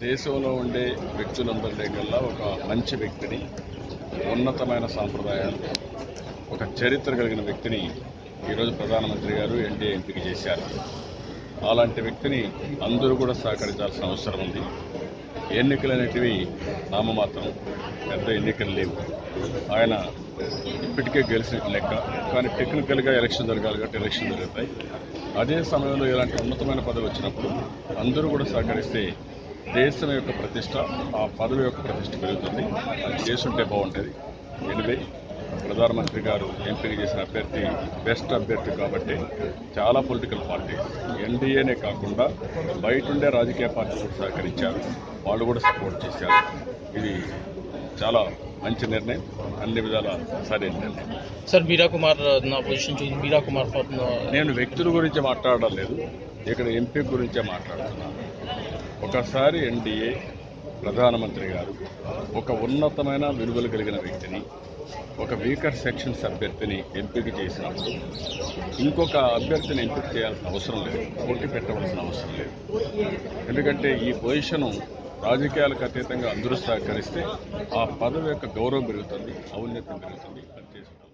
దేశంలో ఉండే వ్యక్తులందరిలో కల్లా ఒక మంచి వ్యక్తిని, ఉన్నతమైన సాంప్రదాయాలు, ఒక చరిత్ర కలిగిన వ్యక్తిని ఈరోజు ప్రధానమంత్రి గారు ఎన్డీఏ ఎంపిక చేశారు. అలాంటి వ్యక్తిని అందరూ కూడా సహకరించాల్సిన అవసరం ఉంది. ఎన్నికలు అనేటివి నామమాత్రం, పెద్ద ఎన్నికలు లేవు. ఆయన ఇప్పటికే గెలిచినట్టు లెక్క. కానీ టెక్నికల్గా ఎలక్షన్ జరగాలి కాబట్టి ఎలక్షన్ జరుగుతాయి. అదే సమయంలో ఇలాంటి ఉన్నతమైన పదవి వచ్చినప్పుడు అందరూ కూడా సహకరిస్తే దేశం యొక్క ప్రతిష్ట, ఆ పదవి యొక్క ప్రతిష్ట పెరుగుతుంది. అది చేసుంటే బాగుంటుంది. ఎనివే ప్రధానమంత్రి గారు ఎంపిక చేసిన అభ్యర్థి బెస్ట్ అభ్యర్థి కాబట్టి చాలా పొలిటికల్ పార్టీస్, ఎన్డీఏనే కాకుండా బయట ఉండే రాజకీయ పార్టీలు కూడా సహకరించారు. వాళ్ళు కూడా సపోర్ట్ చేశారు. ఇది చాలా మంచి నిర్ణయం, అన్ని విధాల సరైన నిర్ణయం. సార్ మీరా కుమార్ నా పొజిషన్ చూసి మీరా కుమార్ నేను వ్యక్తుల గురించి మాట్లాడడం లేదు, ఇక్కడ ఎంపీ గురించే మాట్లాడుతున్నాను. ఒకసారి ఎన్డీఏ ప్రధానమంత్రి గారు ఒక ఉన్నతమైన విలువలు కలిగిన వ్యక్తిని, ఒక వీకర్ సెక్షన్స్ అభ్యర్థిని ఎంపిక చేసినప్పుడు ఇంకొక అభ్యర్థిని ఎంపిక చేయాల్సిన అవసరం లేదు, పోటీ పెట్టవలసిన అవసరం లేదు. ఎందుకంటే ఈ పొజిషను రాజకీయాలకు అతీతంగా అందరూ సహకరిస్తే ఆ పదవి యొక్క గౌరవం పెరుగుతుంది, ఔన్నత్యం పెరుగుతుంది. అది చేసుకుంటాం.